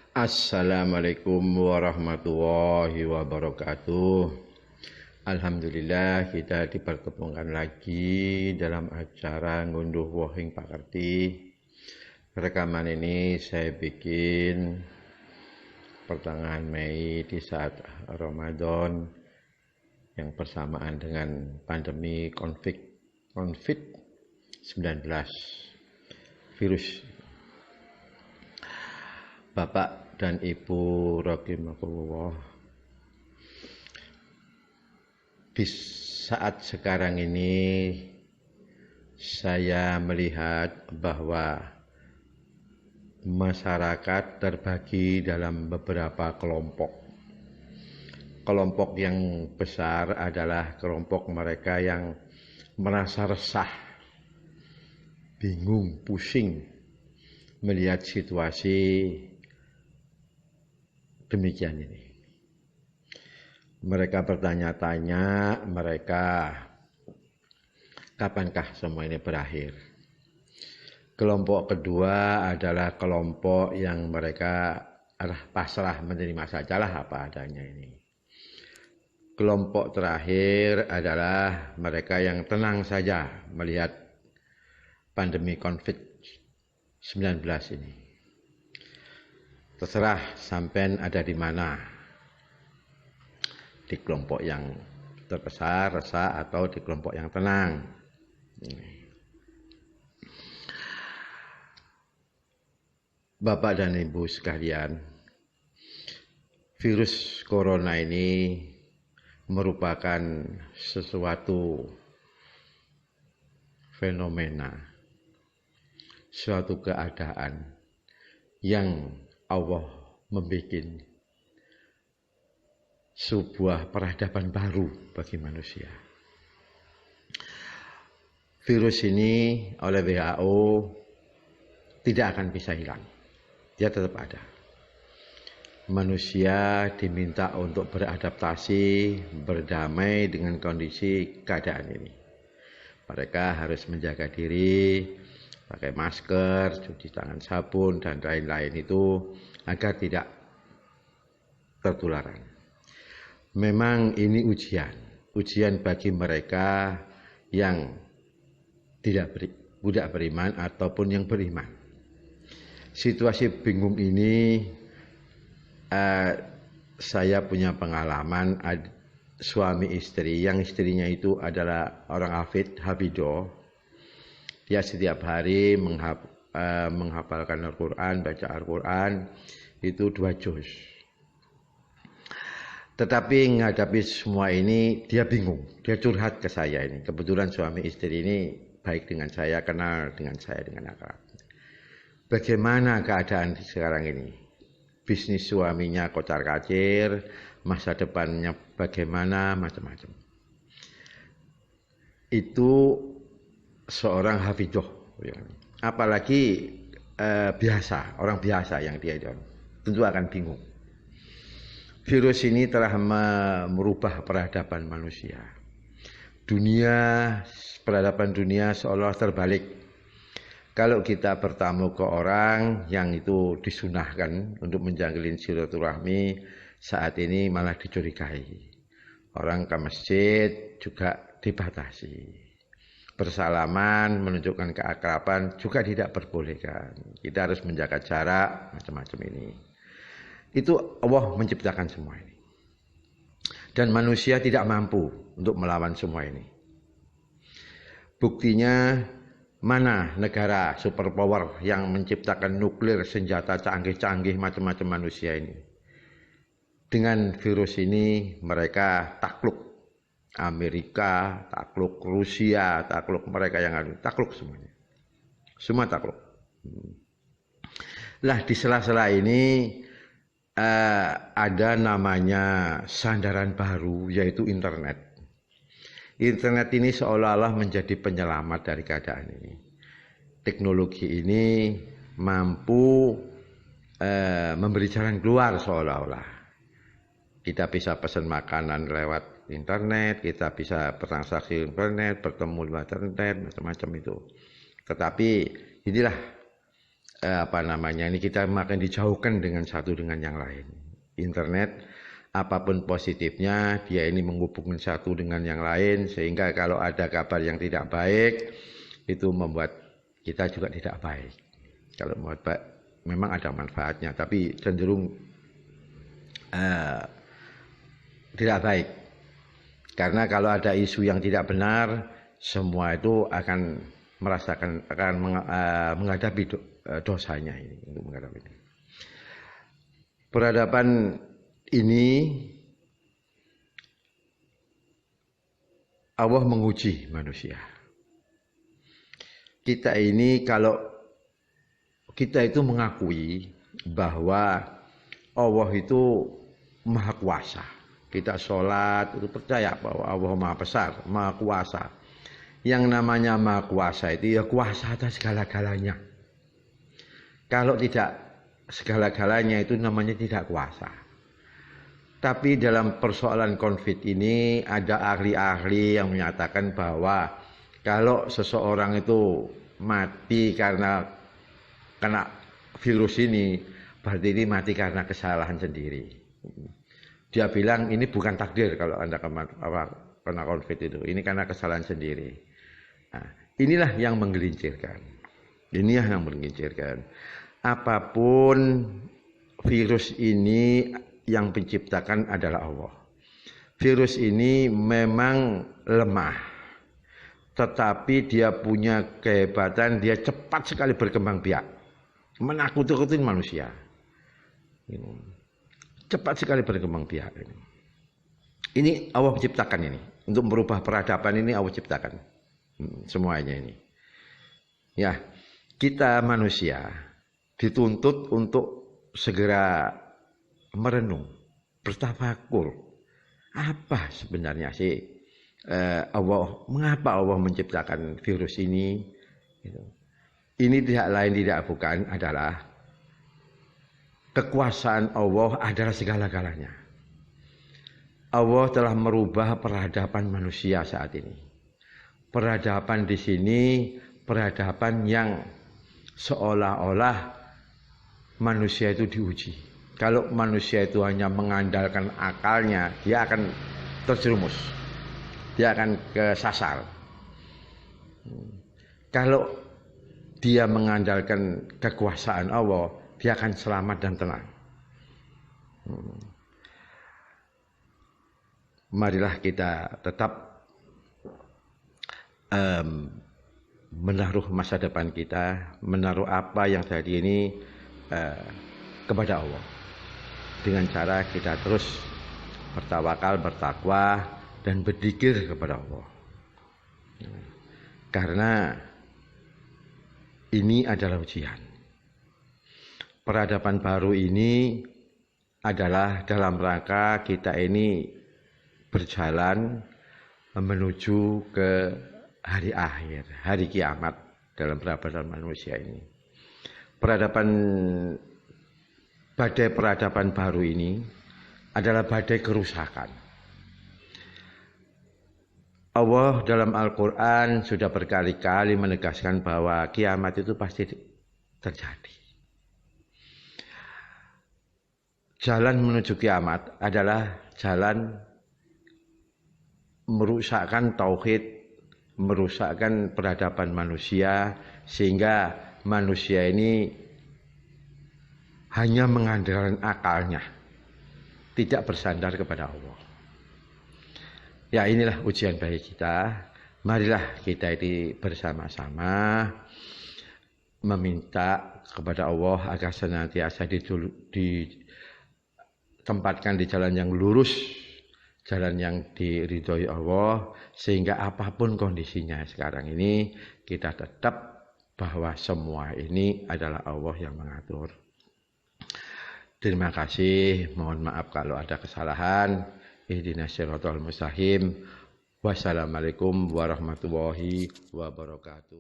Assalamualaikum warahmatullahi wabarakatuh. Alhamdulillah kita dipertemukan lagi dalam acara ngunduh wohing pakerti. Rekaman ini saya bikin pertengahan Mei di saat Ramadan yang bersamaan dengan pandemi COVID-19 virus. Bapak dan Ibu rahimakumullah, di saat sekarang ini saya melihat bahwa masyarakat terbagi dalam beberapa kelompok. Kelompok yang besar adalah kelompok mereka yang merasa resah, bingung, pusing melihat situasi demikian ini. Mereka bertanya-tanya, kapankah semua ini berakhir? Kelompok kedua adalah kelompok yang mereka pasrah menerima sajalah apa adanya ini. Kelompok terakhir adalah mereka yang tenang saja melihat pandemi COVID-19 ini. Terserah sampean ada di mana, di kelompok yang terbesar, resah, atau di kelompok yang tenang. Bapak dan Ibu sekalian, virus corona ini merupakan sesuatu fenomena, suatu keadaan yang Allah membuat sebuah peradaban baru bagi manusia. Virus ini oleh WHO tidak akan bisa hilang. Dia tetap ada. Manusia diminta untuk beradaptasi, berdamai dengan kondisi keadaan ini. Mereka harus menjaga diri, pakai masker, cuci tangan sabun, dan lain-lain itu agar tidak tertularan. Memang ini ujian bagi mereka yang tidak beriman ataupun yang beriman. Situasi bingung ini saya punya pengalaman suami istri, yang istrinya itu adalah orang hafidoh. Dia setiap hari menghafalkan Al-Quran, baca Al-Quran, itu 2 juz. Tetapi menghadapi semua ini, dia bingung. Dia curhat ke saya ini. Kebetulan suami istri ini baik dengan saya, kenal dengan saya, dengan akrab. Bagaimana keadaan sekarang ini? Bisnis suaminya kocar-kacir, masa depannya bagaimana, macam-macam. Itu seorang hafizoh, apalagi orang biasa yang dia tentu akan bingung. Virus ini telah merubah peradaban manusia. Peradaban dunia seolah terbalik. Kalau kita bertamu ke orang yang itu disunahkan untuk menjalin silaturahmi, saat ini malah dicurigai. Orang ke masjid juga dibatasi. Bersalaman, menunjukkan keakraban juga tidak diperbolehkan. Kita harus menjaga jarak, macam-macam ini. Itu Allah menciptakan semua ini. Dan manusia tidak mampu untuk melawan semua ini. Buktinya, mana negara superpower yang menciptakan nuklir, senjata canggih-canggih macam-macam manusia ini. Dengan virus ini mereka takluk. Amerika takluk, Rusia takluk, mereka yang ada takluk semuanya. Semua takluk. Lah di sela-sela ini ada namanya sandaran baru, yaitu internet. Internet ini seolah-olah menjadi penyelamat dari keadaan ini. Teknologi ini mampu memberi jalan keluar seolah-olah. Kita bisa pesan makanan lewat internet, kita bisa bertransaksi internet, bertemu lewat internet, macam-macam itu. Tetapi inilah ini kita makin dijauhkan dengan satu dengan yang lain. Internet apapun positifnya, dia ini menghubungkan satu dengan yang lain, sehingga kalau ada kabar yang tidak baik itu membuat kita juga tidak baik. Kalau membuat baik memang ada manfaatnya, tapi cenderung tidak baik. Karena kalau ada isu yang tidak benar, semua itu akan merasakan, akan menghadapi dosanya ini, untuk menghadapi ini. Peradaban ini Allah menguji manusia. Kita ini kalau kita itu mengakui bahwa Allah itu Maha Kuasa. Kita sholat itu percaya bahwa Allah Maha Besar, Maha Kuasa. Yang namanya Maha Kuasa itu ya kuasa atas segala-galanya. Kalau tidak segala-galanya itu namanya tidak kuasa. Tapi dalam persoalan COVID ini ada ahli-ahli yang menyatakan bahwa kalau seseorang itu mati karena kena virus ini, berarti ini mati karena kesalahan sendiri. Dia bilang ini bukan takdir kalau Anda kena COVID itu, ini karena kesalahan sendiri. Nah, inilah yang menggelincirkan. Inilah yang menggelincirkan. Apapun virus ini yang menciptakan adalah Allah. Virus ini memang lemah, tetapi dia punya kehebatan, dia cepat sekali berkembang biak, menakut-nakutin manusia. Cepat sekali berkembang biak. Ini Allah ciptakan ini, untuk merubah peradaban ini Allah ciptakan semuanya ini. Ya, kita manusia dituntut untuk segera merenung, bertafakur. Apa sebenarnya sih mengapa Allah menciptakan virus ini? Ini tidak lain tidak bukan adalah kekuasaan Allah adalah segala-galanya. Allah telah merubah peradaban manusia saat ini. Peradaban di sini peradaban yang seolah-olah manusia itu diuji. Kalau manusia itu hanya mengandalkan akalnya, dia akan terjerumus, dia akan kesasar. Kalau dia mengandalkan kekuasaan Allah, dia akan selamat dan tenang. Marilah kita tetap menaruh masa depan kita, menaruh apa yang tadi ini kepada Allah. Dengan cara kita terus bertawakal, bertakwa, dan berzikir kepada Allah. Karena ini adalah ujian. Peradaban baru ini adalah dalam rangka kita ini berjalan menuju ke hari akhir, hari kiamat dalam peradaban manusia ini. Badai peradaban baru ini adalah badai kerusakan. Allah dalam Al-Quran sudah berkali-kali menegaskan bahwa kiamat itu pasti terjadi. Jalan menuju kiamat adalah jalan merusakkan tauhid, merusakkan peradaban manusia, sehingga manusia ini hanya mengandalkan akalnya, tidak bersandar kepada Allah. Ya, inilah ujian bagi kita. Marilah kita ini bersama-sama meminta kepada Allah agar senantiasa ditempatkan di jalan yang lurus, jalan yang diridhoi Allah, sehingga apapun kondisinya sekarang ini, kita tetap bahwa semua ini adalah Allah yang mengatur. Terima kasih, mohon maaf kalau ada kesalahan. Ihdinas siratal mustaqim. Wassalamualaikum warahmatullahi wabarakatuh.